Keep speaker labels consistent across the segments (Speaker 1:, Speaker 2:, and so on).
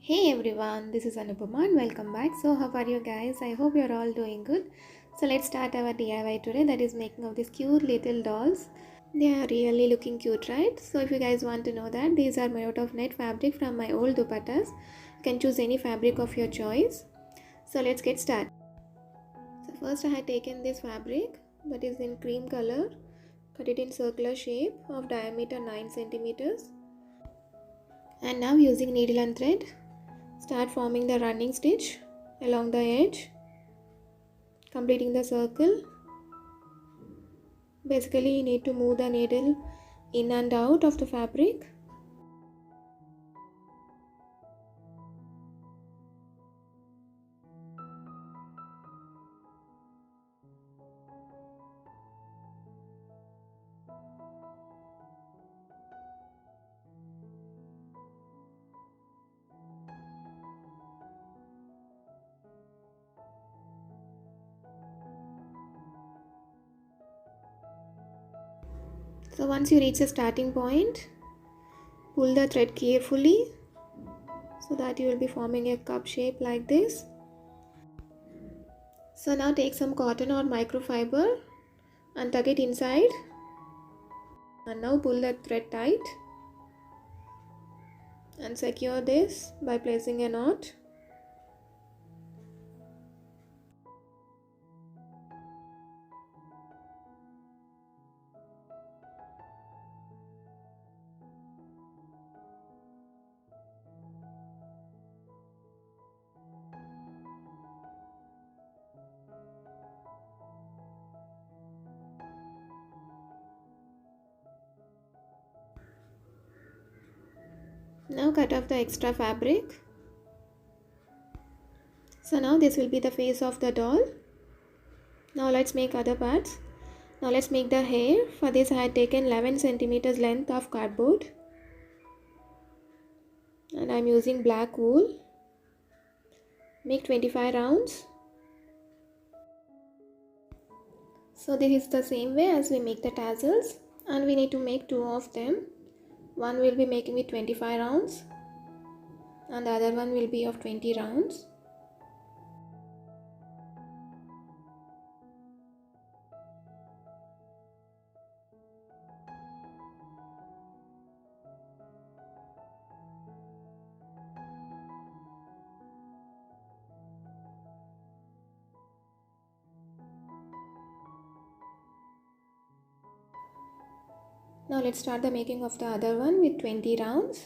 Speaker 1: Hey everyone, this is Anupama and welcome back. So, how are you guys? I hope you're all doing good. So, let's start our DIY today, that is making of these cute little dolls. They are really looking cute, right? So, if you guys want to know that, these are made out of net fabric from my old dupattas. You can choose any fabric of your choice. So, let's get started. So, first I had taken this fabric that is in cream color, cut it in circular shape of diameter 9 centimeters. And now using needle and thread, start forming the running stitch along the edge, completing the circle. Basically, you need to move the needle in and out of the fabric. So once you reach the starting point, pull the thread carefully so that you will be forming a cup shape like this. So now take some cotton or microfiber and tuck it inside, and now pull the thread tight and secure this by placing a knot. Now cut off the extra fabric. So now this will be the face of the doll. Now let's make other parts. Now let's make the hair. For this I had taken 11 centimeters length of cardboard and I am using black wool. Make 25 rounds. So this is the same way as we make the tassels, and we need to make two of them. One will be making with 25 rounds and the other one will be of 20 rounds. Now let's start the making of the other one with 20 rounds.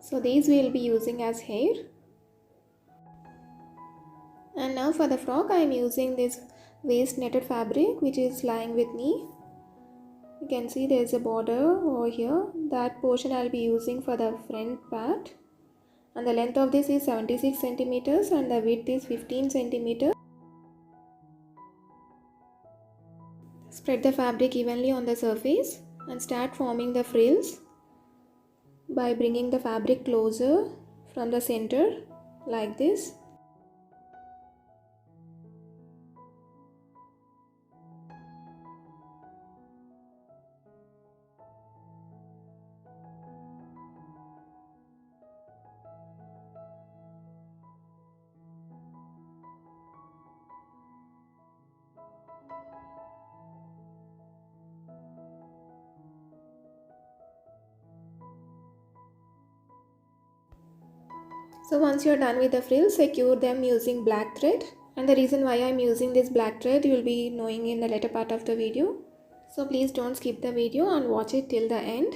Speaker 1: So these we will be using as hair. And now for the frock I am using this waist netted fabric which is lying with me. You can see there is a border over here. That portion I will be using for the front part. And the length of this is 76 centimeters and the width is 15 centimeters. Spread the fabric evenly on the surface and start forming the frills by bringing the fabric closer from the center like this. So once you are done with the frills, secure them using black thread. And the reason why I am using this black thread you will be knowing in the later part of the video. So please don't skip the video and watch it till the end.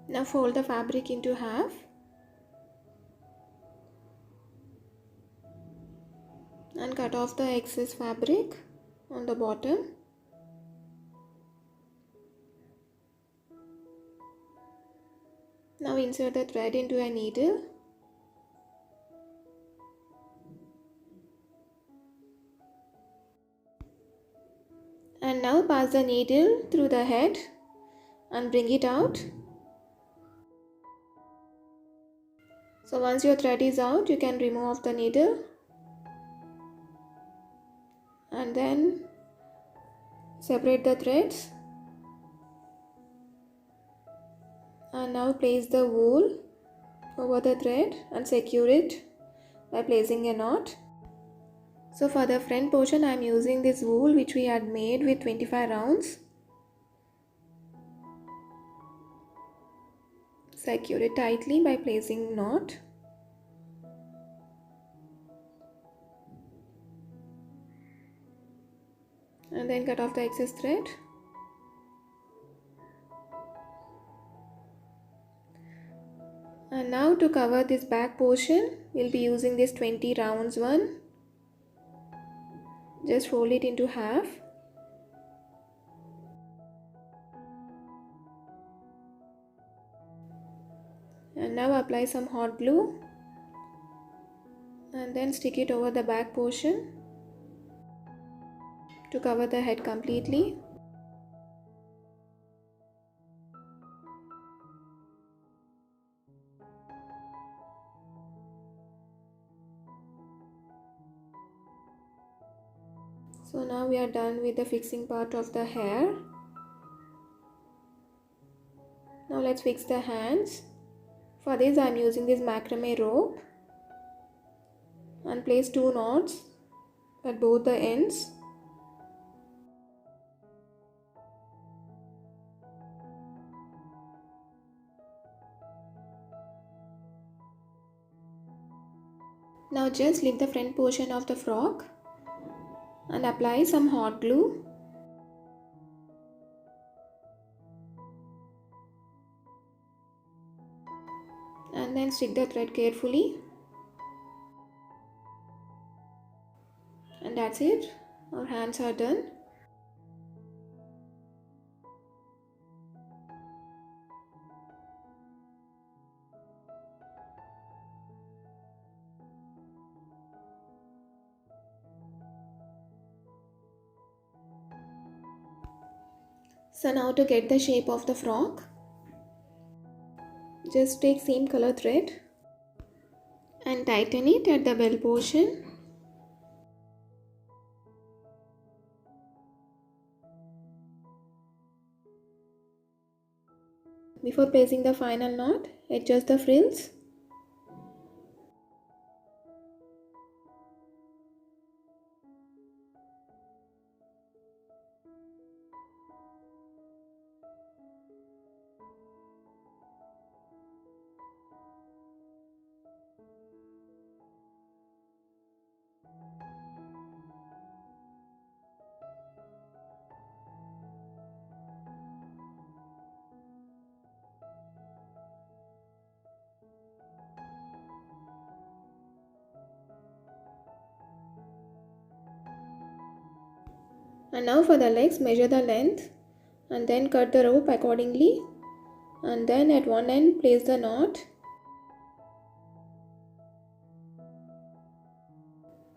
Speaker 1: Now fold the fabric into half and cut off the excess fabric on the bottom. Now insert the thread into a needle. And now pass the needle through the head and bring it out. So once your thread is out, you can remove the needle and then separate the threads. And now place the wool over the thread and secure it by placing a knot. So for the front portion, I am using this wool which we had made with 25 rounds. Secure it tightly by placing knot. And then cut off the excess thread. And now to cover this back portion, we'll be using this 20 rounds one. Just fold it into half. And now apply some hot glue. And then stick it over the back portion to cover the head completely. So now we are done with the fixing part of the hair. Now let's fix the hands. For this I am using this macrame rope and place 2 knots at both the ends. Now just leave the front portion of the frock and apply some hot glue. And then stick the thread carefully. And that's it. Our hands are done. So now to get the shape of the frock, just take same color thread and tighten it at the bell portion. Before placing the final knot, adjust the frills. And now for the legs, measure the length and then cut the rope accordingly. And then at one end, place the knot.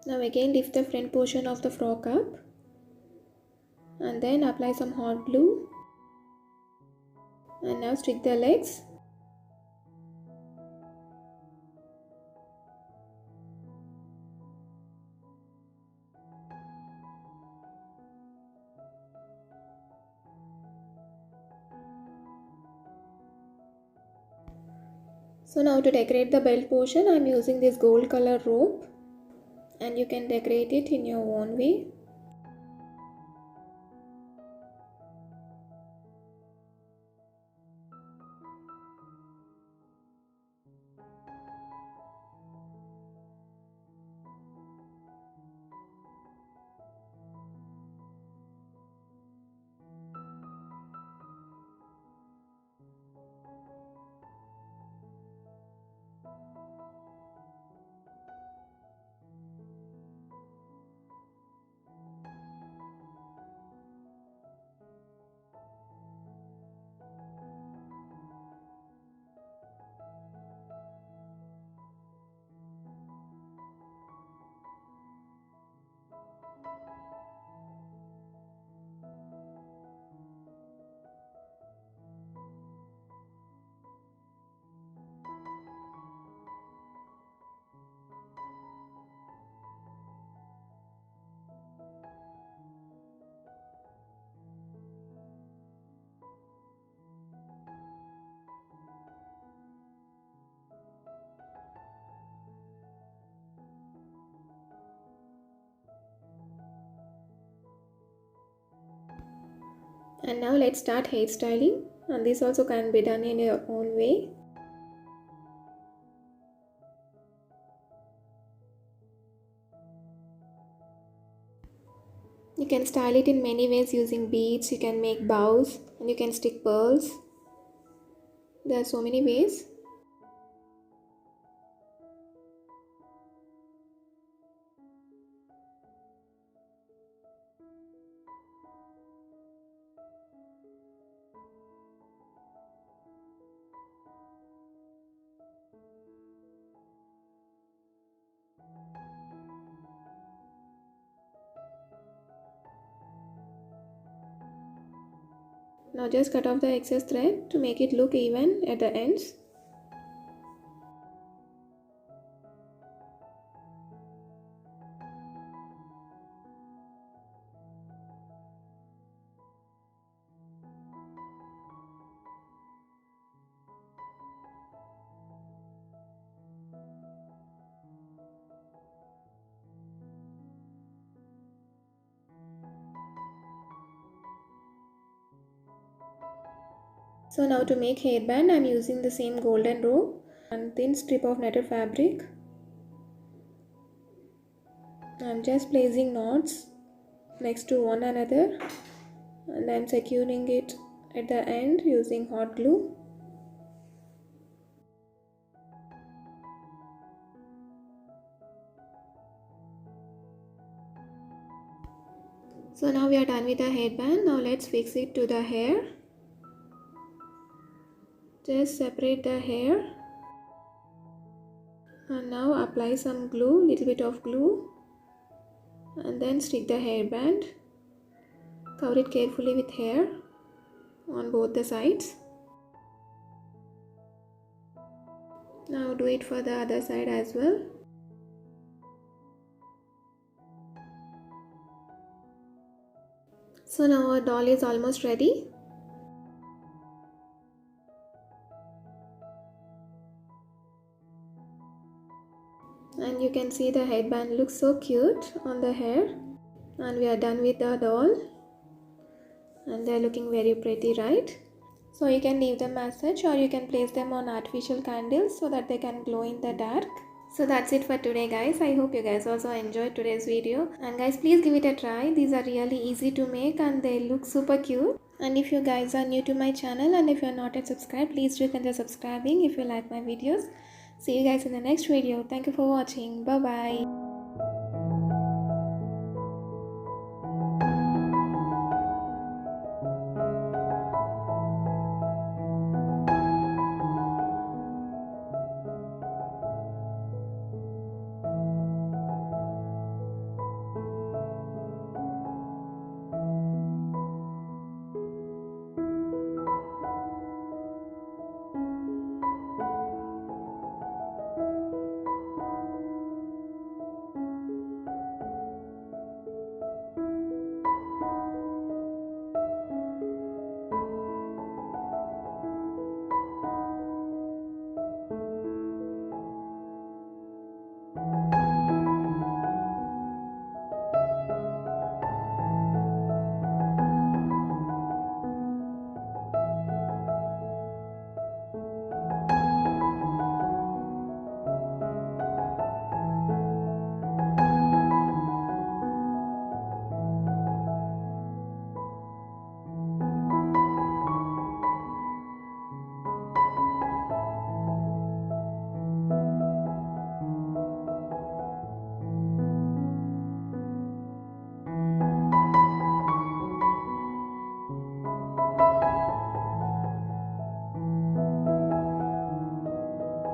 Speaker 1: Now again lift the front portion of the frock up. And then apply some hot glue. And now stick the legs. So now to decorate the belt portion, I am using this gold color rope. And you can decorate it in your own way. And now let's start hairstyling, and this also can be done in your own way. You can style it in many ways using beads, you can make bows, and you can stick pearls. There are so many ways. Now just cut off the excess thread to make it look even at the ends. So now to make hairband, I am using the same golden rope and thin strip of netted fabric. I am just placing knots next to one another and I am securing it at the end using hot glue. So now we are done with the headband. Now let's fix it to the hair. Just separate the hair and now apply some glue, little bit of glue, and then stick the hairband. Cover it carefully with hair on both the sides. Now do it for the other side as well. So now our doll is almost ready. And you can see the headband looks so cute on the hair. And we are done with the doll. And they are looking very pretty, right? So you can leave them as such or you can place them on artificial candles so that they can glow in the dark. So that's it for today guys. I hope you guys also enjoyed today's video. And guys, please give it a try. These are really easy to make and they look super cute. And if you guys are new to my channel and if you are not yet subscribed, please do consider subscribing if you like my videos. See you guys in the next video. Thank you for watching. Bye bye.